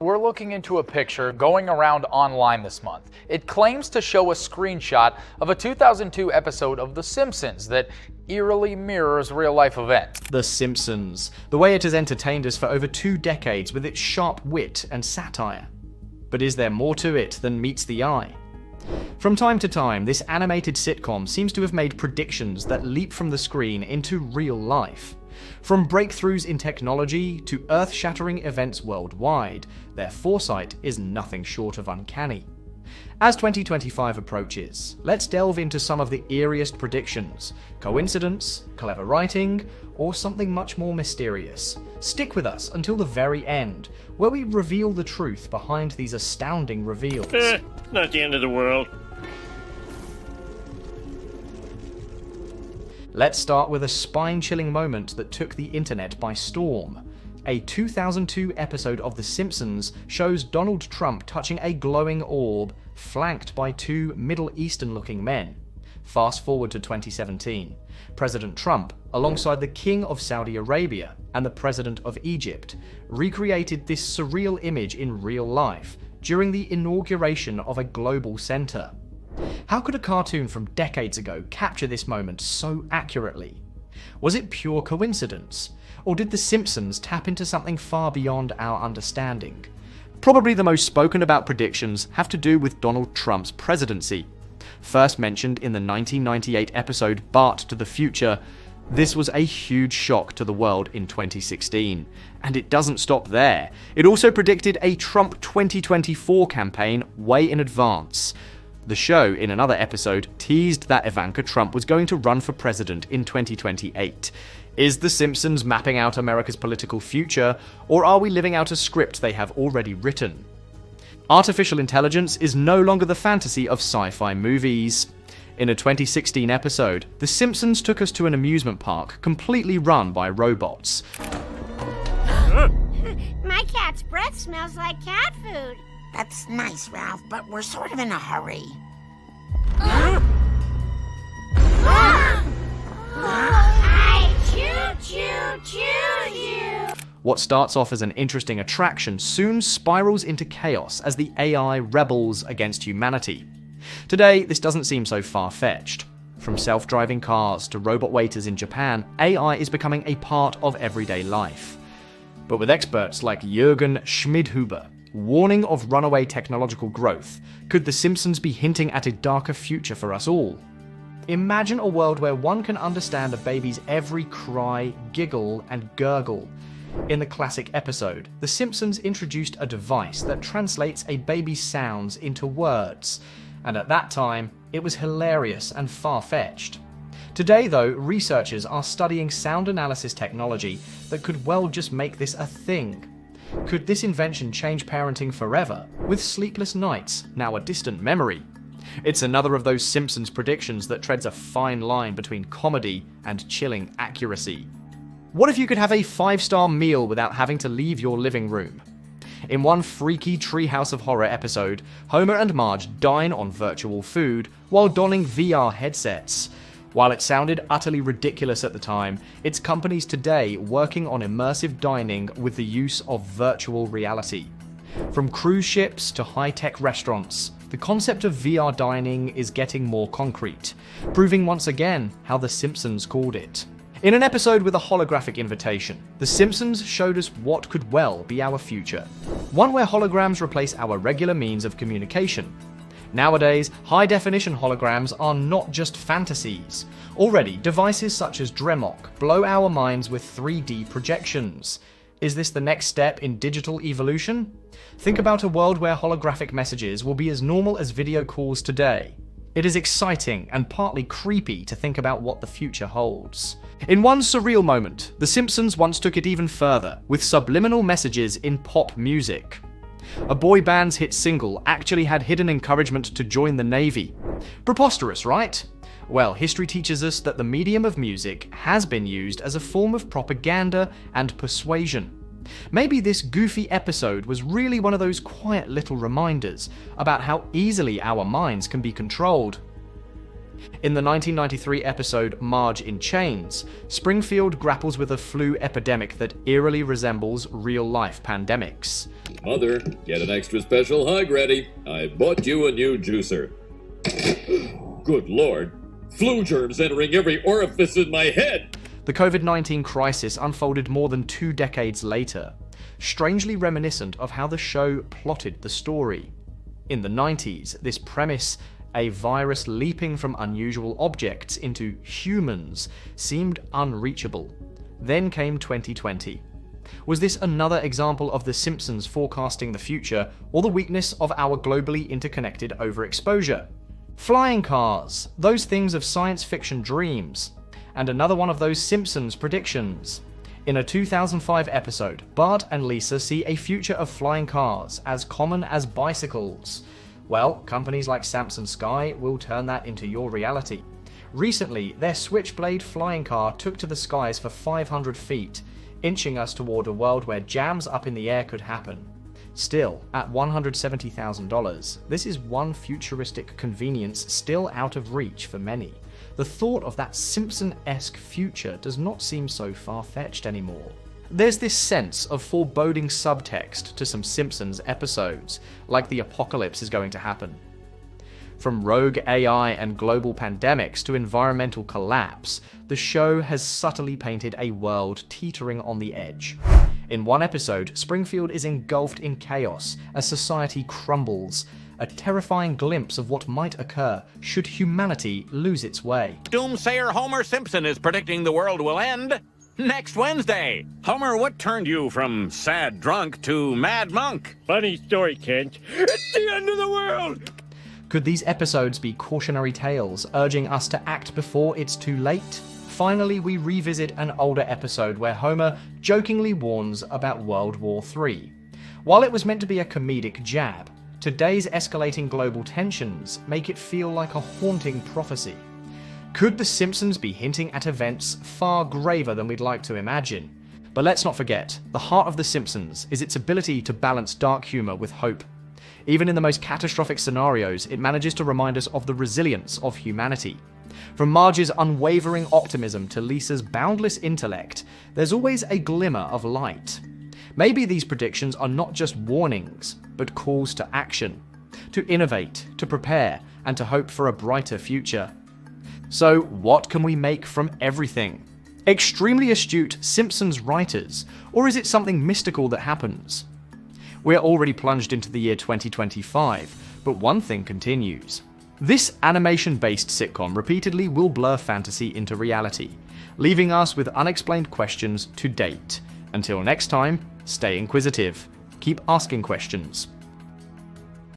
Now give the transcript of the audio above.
We're looking into a picture going around online this month. It claims to show a screenshot of a 2002 episode of The Simpsons that eerily mirrors real-life events. The Simpsons, the way it has entertained us for over 2 decades with its sharp wit and satire. But is there more to it than meets the eye? From time to time, this animated sitcom seems to have made predictions that leap from the screen into real life. From breakthroughs in technology to earth-shattering events worldwide, their foresight is nothing short of uncanny. As 2025 approaches, let's delve into some of the eeriest predictions. Coincidence, clever writing, or something much more mysterious? Stick with us until the very end, where we reveal the truth behind these astounding reveals. Not the end of the world. Let's start with a spine-chilling moment that took the internet by storm. A 2002 episode of The Simpsons shows Donald Trump touching a glowing orb, flanked by 2 Middle Eastern-looking men. Fast forward to 2017. President Trump, alongside the King of Saudi Arabia and the President of Egypt, recreated this surreal image in real life during the inauguration of a global center. How could a cartoon from decades ago capture this moment so accurately? Was it pure coincidence? Or did The Simpsons tap into something far beyond our understanding? Probably the most spoken about predictions have to do with Donald Trump's presidency. First mentioned in the 1998 episode Bart to the Future, this was a huge shock to the world in 2016. And it doesn't stop there. It also predicted a Trump 2024 campaign way in advance. The show, in another episode, teased that Ivanka Trump was going to run for president in 2028. Is The Simpsons mapping out America's political future, or are we living out a script they have already written? Artificial intelligence is no longer the fantasy of sci-fi movies. In a 2016 episode, The Simpsons took us to an amusement park completely run by robots. My cat's breath smells like cat food. That's nice, Ralph, but we're sort of in a hurry. I choo you. What starts off as an interesting attraction soon spirals into chaos as the AI rebels against humanity. Today, this doesn't seem so far-fetched. From self-driving cars to robot waiters in Japan, AI is becoming a part of everyday life. But with experts like Jürgen Schmidhuber warning of runaway technological growth, could The Simpsons be hinting at a darker future for us all? Imagine a world where one can understand a baby's every cry, giggle, and gurgle. In the classic episode, The Simpsons introduced a device that translates a baby's sounds into words, and at that time, it was hilarious and far-fetched. Today, though, researchers are studying sound analysis technology that could well just make this a thing. Could this invention change parenting forever, with sleepless nights now a distant memory? It's another of those Simpsons predictions that treads a fine line between comedy and chilling accuracy. What if you could have a 5-star meal without having to leave your living room? In one freaky Treehouse of Horror episode, Homer and Marge dine on virtual food while donning VR headsets. While it sounded utterly ridiculous at the time, it's companies today working on immersive dining with the use of virtual reality. From cruise ships to high-tech restaurants, the concept of VR dining is getting more concrete, proving once again how The Simpsons called it. In an episode with a holographic invitation, The Simpsons showed us what could well be our future. One where holograms replace our regular means of communication. Nowadays, high-definition holograms are not just fantasies. Already, devices such as Dremok blow our minds with 3D projections. Is this the next step in digital evolution? Think about a world where holographic messages will be as normal as video calls today. It is exciting and partly creepy to think about what the future holds. In one surreal moment, The Simpsons once took it even further, with subliminal messages in pop music. A boy band's hit single actually had hidden encouragement to join the Navy. Preposterous, right? Well, history teaches us that the medium of music has been used as a form of propaganda and persuasion. Maybe this goofy episode was really one of those quiet little reminders about how easily our minds can be controlled. In the 1993 episode Marge in Chains, Springfield grapples with a flu epidemic that eerily resembles real-life pandemics. Mother, get an extra special hug ready. I bought you a new juicer. Good Lord, flu germs entering every orifice in my head. The COVID-19 crisis unfolded more than 2 decades later, strangely reminiscent of how the show plotted the story. In the 90s, this premise, a virus leaping from unusual objects into humans, seemed unreachable. Then came 2020. Was this another example of The Simpsons forecasting the future, or the weakness of our globally interconnected overexposure? Flying cars, those things of science fiction dreams. And another one of those Simpsons predictions. In a 2005 episode, Bart and Lisa see a future of flying cars as common as bicycles. Well, companies like Samsung Sky will turn that into your reality. Recently, their Switchblade flying car took to the skies for 500 feet, inching us toward a world where jams up in the air could happen. Still, at $170,000, this is one futuristic convenience still out of reach for many. The thought of that Simpson-esque future does not seem so far-fetched anymore. There's this sense of foreboding subtext to some Simpsons episodes, like the apocalypse is going to happen. From rogue AI and global pandemics to environmental collapse, the show has subtly painted a world teetering on the edge. In one episode, Springfield is engulfed in chaos as society crumbles, a terrifying glimpse of what might occur should humanity lose its way. Doomsayer Homer Simpson is predicting the world will end next Wednesday. Homer, what turned you from sad drunk to mad monk? Funny story, Kent. It's the end of the world! Could these episodes be cautionary tales urging us to act before it's too late? Finally, we revisit an older episode where Homer jokingly warns about World War III. While it was meant to be a comedic jab, today's escalating global tensions make it feel like a haunting prophecy. Could The Simpsons be hinting at events far graver than we'd like to imagine? But let's not forget, the heart of The Simpsons is its ability to balance dark humor with hope. Even in the most catastrophic scenarios, it manages to remind us of the resilience of humanity. From Marge's unwavering optimism to Lisa's boundless intellect, there's always a glimmer of light. Maybe these predictions are not just warnings, but calls to action, to innovate, to prepare, and to hope for a brighter future. So, what can we make from everything? Extremely astute Simpsons writers, or is it something mystical that happens? We're already plunged into the year 2025, but one thing continues. This animation-based sitcom repeatedly will blur fantasy into reality, leaving us with unexplained questions to date. Until next time, stay inquisitive. Keep asking questions.